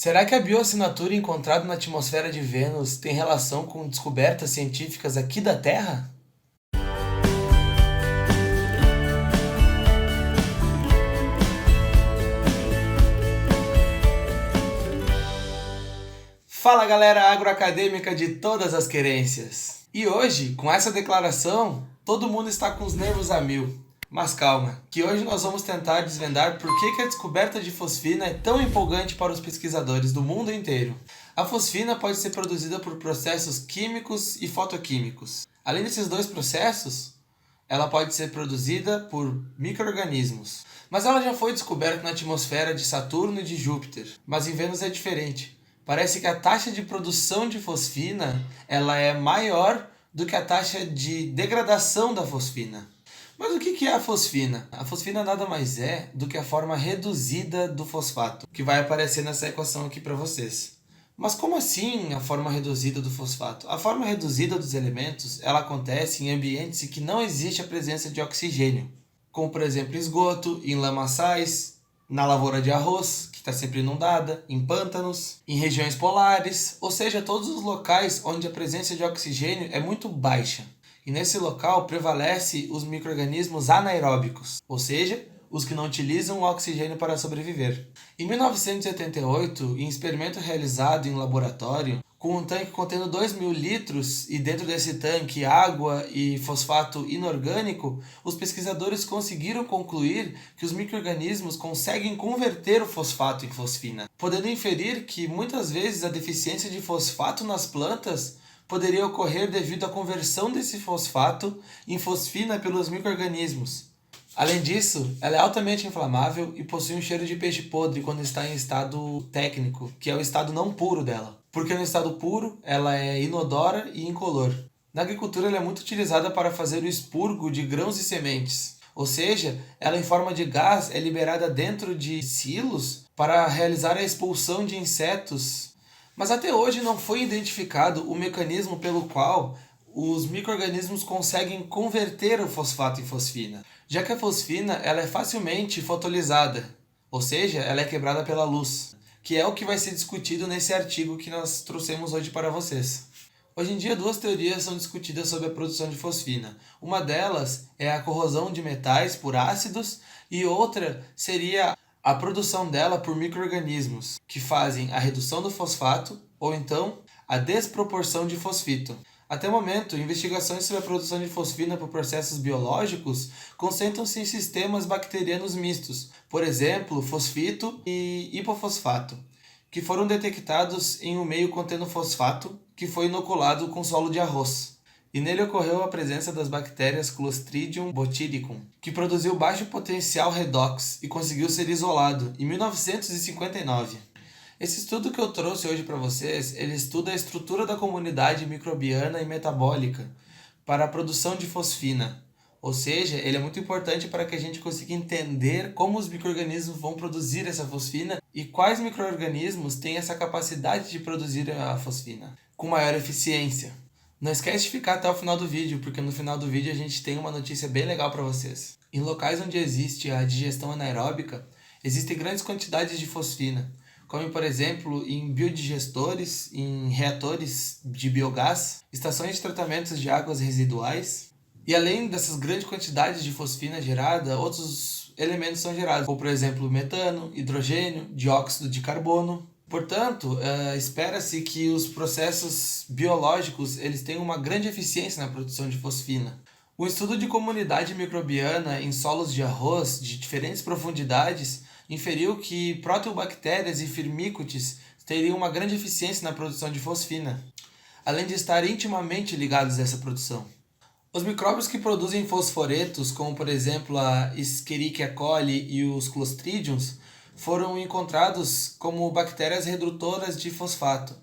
Será que a bioassinatura encontrada na atmosfera de Vênus tem relação com descobertas científicas aqui da Terra? Fala galera agroacadêmica de todas as querências! E hoje, com essa declaração, todo mundo está com os nervos a mil. Mas calma, que hoje nós vamos tentar desvendar por que a descoberta de fosfina é tão empolgante para os pesquisadores do mundo inteiro. A fosfina pode ser produzida por processos químicos e fotoquímicos. Além desses dois processos, ela pode ser produzida por micro-organismos. Mas ela já foi descoberta na atmosfera de Saturno e de Júpiter. Mas em Vênus é diferente. Parece que a taxa de produção de fosfina ela é maior do que a taxa de degradação da fosfina. Mas o que é a fosfina? A fosfina nada mais é do que a forma reduzida do fosfato, que vai aparecer nessa equação aqui para vocês. Mas como assim a forma reduzida do fosfato? A forma reduzida dos elementos ela acontece em ambientes em que não existe a presença de oxigênio, como por exemplo esgoto, em lamaçais, na lavoura de arroz, que está sempre inundada, em pântanos, em regiões polares, ou seja, todos os locais onde a presença de oxigênio é muito baixa. E nesse local prevalece os micro-organismos anaeróbicos, ou seja, os que não utilizam o oxigênio para sobreviver. Em 1978, em experimento realizado em laboratório, com um tanque contendo 2.000 litros e dentro desse tanque água e fosfato inorgânico, os pesquisadores conseguiram concluir que os micro-organismos conseguem converter o fosfato em fosfina, podendo inferir que muitas vezes a deficiência de fosfato nas plantas poderia ocorrer devido à conversão desse fosfato em fosfina pelos micro-organismos. Além disso, ela é altamente inflamável e possui um cheiro de peixe podre quando está em estado técnico, que é o estado não puro dela. Porque no estado puro, ela é inodora e incolor. Na agricultura, ela é muito utilizada para fazer o expurgo de grãos e sementes. Ou seja, ela em forma de gás é liberada dentro de silos para realizar a expulsão de insetos. Mas até hoje não foi identificado o mecanismo pelo qual os micro-organismos conseguem converter o fosfato em fosfina, já que a fosfina ela é facilmente fotolizada, ou seja, ela é quebrada pela luz, que é o que vai ser discutido nesse artigo que nós trouxemos hoje para vocês. Hoje em dia, duas teorias são discutidas sobre a produção de fosfina. Uma delas é a corrosão de metais por ácidos e outra seria a produção dela por micro-organismos, que fazem a redução do fosfato ou então a desproporção de fosfito. Até o momento, investigações sobre a produção de fosfina por processos biológicos concentram-se em sistemas bacterianos mistos, por exemplo, fosfito e hipofosfato, que foram detectados em um meio contendo fosfato que foi inoculado com solo de arroz. E nele ocorreu a presença das bactérias Clostridium botulisum, que produziu baixo potencial redox e conseguiu ser isolado em 1959. Esse estudo que eu trouxe hoje para vocês, ele estuda a estrutura da comunidade microbiana e metabólica para a produção de fosfina. Ou seja, ele é muito importante para que a gente consiga entender como os micro-organismos vão produzir essa fosfina e quais micro-organismos têm essa capacidade de produzir a fosfina com maior eficiência. Não esquece de ficar até o final do vídeo, porque no final do vídeo a gente tem uma notícia bem legal para vocês. Em locais onde existe a digestão anaeróbica, existem grandes quantidades de fosfina, como por exemplo em biodigestores, em reatores de biogás, estações de tratamentos de águas residuais. E além dessas grandes quantidades de fosfina gerada, outros elementos são gerados, como por exemplo metano, hidrogênio, dióxido de carbono. Portanto, espera-se que os processos biológicos eles tenham uma grande eficiência na produção de fosfina. O estudo de comunidade microbiana em solos de arroz de diferentes profundidades inferiu que proteobactérias e firmicutes teriam uma grande eficiência na produção de fosfina, além de estar intimamente ligados a essa produção. Os micróbios que produzem fosforetos, como por exemplo a Escherichia coli e os Clostridiums, foram encontrados como bactérias redutoras de fosfato,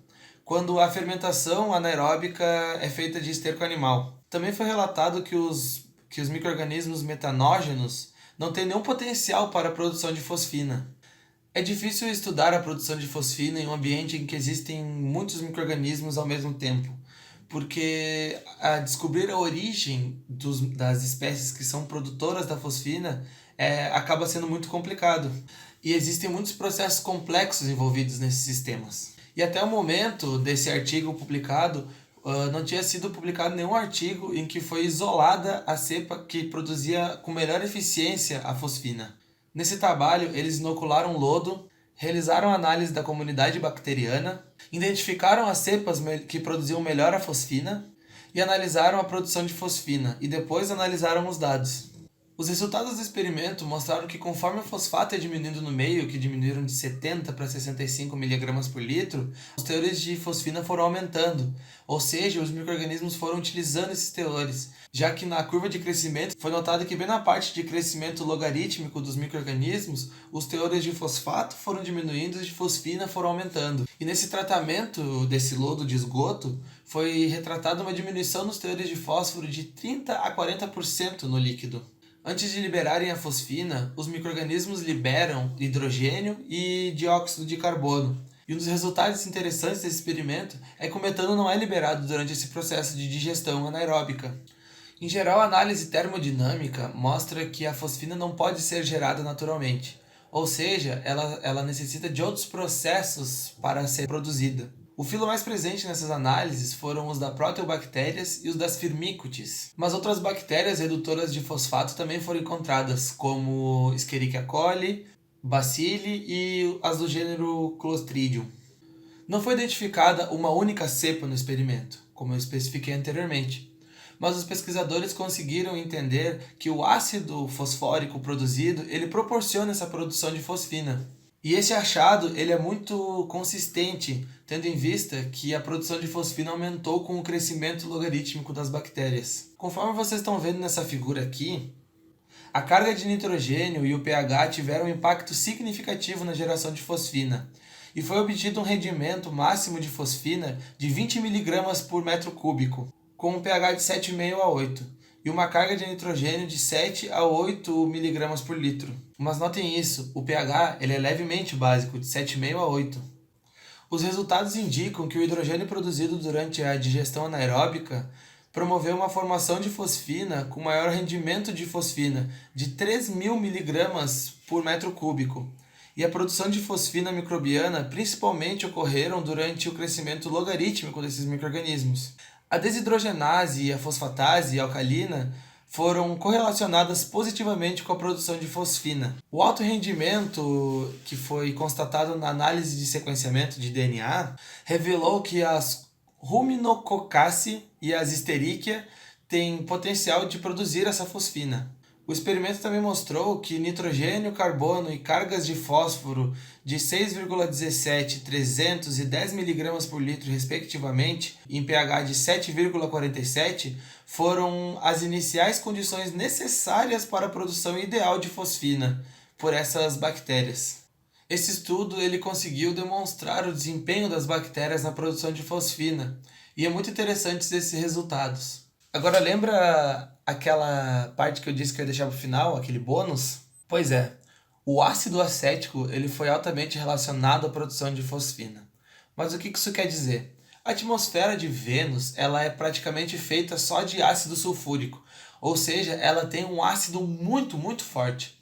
quando a fermentação anaeróbica é feita de esterco animal. Também foi relatado que os micro-organismos metanógenos não têm nenhum potencial para a produção de fosfina. É difícil estudar a produção de fosfina em um ambiente em que existem muitos micro-organismos ao mesmo tempo, porque a descobrir a origem das espécies que são produtoras da fosfina acaba sendo muito complicado. E existem muitos processos complexos envolvidos nesses sistemas. E até o momento desse artigo publicado, não tinha sido publicado nenhum artigo em que foi isolada a cepa que produzia com melhor eficiência a fosfina. Nesse trabalho, eles inocularam lodo, realizaram análise da comunidade bacteriana, identificaram as cepas que produziam melhor a fosfina e analisaram a produção de fosfina, e depois analisaram os dados. Os resultados do experimento mostraram que conforme o fosfato é diminuindo no meio, que diminuíram de 70 para 65 mg por litro, os teores de fosfina foram aumentando, ou seja, os micro-organismos foram utilizando esses teores, já que na curva de crescimento foi notado que bem na parte de crescimento logarítmico dos micro-organismos, os teores de fosfato foram diminuindo e os de fosfina foram aumentando. E nesse tratamento desse lodo de esgoto, foi retratada uma diminuição nos teores de fósforo de 30 a 40% no líquido. Antes de liberarem a fosfina, os micro-organismos liberam hidrogênio e dióxido de carbono. E um dos resultados interessantes desse experimento é que o metano não é liberado durante esse processo de digestão anaeróbica. Em geral, a análise termodinâmica mostra que a fosfina não pode ser gerada naturalmente, ou seja, ela necessita de outros processos para ser produzida. O filo mais presente nessas análises foram os da proteobactérias e os das firmicutes, mas outras bactérias redutoras de fosfato também foram encontradas, como Escherichia coli, Bacilli e as do gênero Clostridium. Não foi identificada uma única cepa no experimento, como eu especifiquei anteriormente, mas os pesquisadores conseguiram entender que o ácido fosfórico produzido ele proporciona essa produção de fosfina. E esse achado ele é muito consistente, tendo em vista que a produção de fosfina aumentou com o crescimento logarítmico das bactérias. Conforme vocês estão vendo nessa figura aqui, a carga de nitrogênio e o pH tiveram um impacto significativo na geração de fosfina, e foi obtido um rendimento máximo de fosfina de 20 mg por metro cúbico, com um pH de 7,5 a 8, e uma carga de nitrogênio de 7 a 8 mg por litro. Mas notem isso, o pH ele é levemente básico, de 7,5 a 8. Os resultados indicam que o hidrogênio produzido durante a digestão anaeróbica promoveu uma formação de fosfina com maior rendimento de fosfina, de 3.000 mg por metro cúbico. E a produção de fosfina microbiana principalmente ocorreram durante o crescimento logarítmico desses micro-organismos. A desidrogenase e a fosfatase alcalina foram correlacionadas positivamente com a produção de fosfina. O alto rendimento que foi constatado na análise de sequenciamento de DNA revelou que as Ruminococcacea e as Escherichia têm potencial de produzir essa fosfina. O experimento também mostrou que nitrogênio, carbono e cargas de fósforo de 6,17, 300 e 10 mg por litro, respectivamente, em pH de 7,47, foram as iniciais condições necessárias para a produção ideal de fosfina por essas bactérias. Esse estudo ele conseguiu demonstrar o desempenho das bactérias na produção de fosfina, e é muito interessante esses resultados. Agora lembra aquela parte que eu disse que eu ia deixar para o final, aquele bônus? Pois é, o ácido acético ele foi altamente relacionado à produção de fosfina. Mas o que isso quer dizer? A atmosfera de Vênus ela é praticamente feita só de ácido sulfúrico, ou seja, ela tem um ácido muito forte.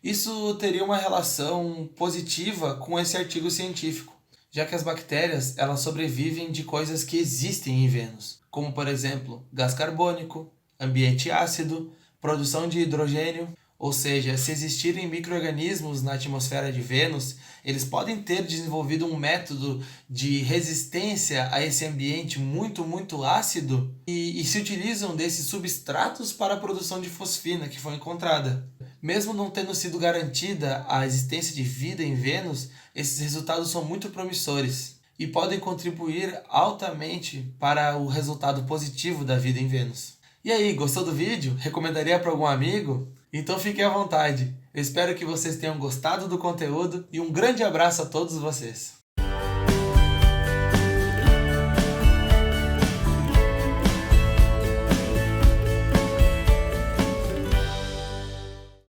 Isso teria uma relação positiva com esse artigo científico, já que as bactérias elas sobrevivem de coisas que existem em Vênus, como por exemplo, gás carbônico, ambiente ácido, produção de hidrogênio, ou seja, se existirem micro-organismos na atmosfera de Vênus, eles podem ter desenvolvido um método de resistência a esse ambiente muito ácido e se utilizam desses substratos para a produção de fosfina que foi encontrada. Mesmo não tendo sido garantida a existência de vida em Vênus, esses resultados são muito promissores e podem contribuir altamente para o resultado positivo da vida em Vênus. E aí, gostou do vídeo? Recomendaria para algum amigo? Então fiquem à vontade. Eu espero que vocês tenham gostado do conteúdo e um grande abraço a todos vocês.